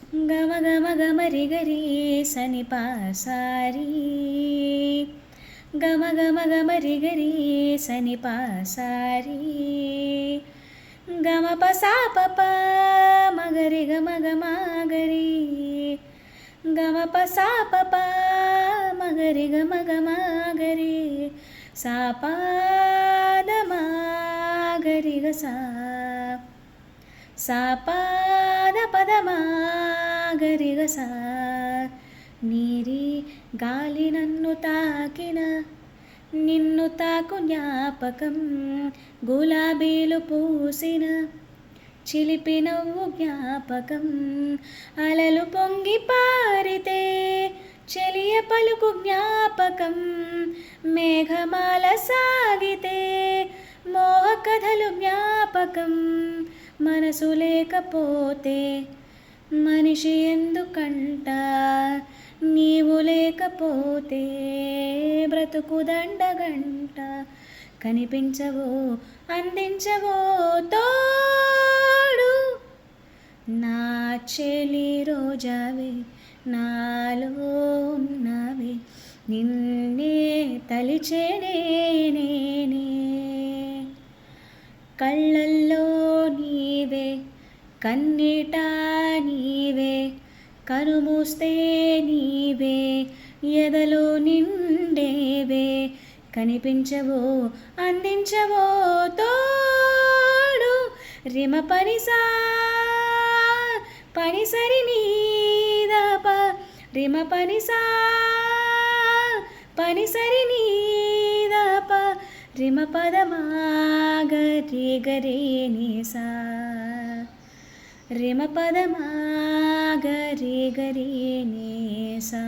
గమ గమ గమరి గరి సని పాసారి గమ గమ గమరి గరి సని పాసారి గమ పసా పప మగరి గమ గమ గరి గమ పసా పప మగరి గమ గమ గరి సాపాద మాగరి గసా సాపాద పదమాగరి గసా నీరి గాలి నన్ను తాకిన నిన్ను తాకు జ్ఞాపకం గులాబీలు పూసిన చిలిపి నవ్వు జ్ఞాపకం అలలు పొంగి పారితే చెలియ పలుకు జ్ఞాపకం మేఘమాల సాగితే మోహ కథలు జ్ఞాపకం మనసు లేకపోతే మనిషి ఎందుకంట నీవు లేకపోతే బ్రతుకు దండగంట కనిపించవో అందించవో తోడు నా చెలి రోజావే నాలో ఉన్నవే నిన్నే తలిచేనే నేనే కళ్ళల్లో నీవే కన్నీట నీవే కనుమూస్తే నీవే ఎదలో నిండేవే కనిపించవో అందించవో తోడు రిమ పనిసా పనిసరి నీదప రిమ పనిసా పనిసరి నీదప రిమ పదమాగరి గరి నిసా రిమ పదమాగరి గరి నిసా.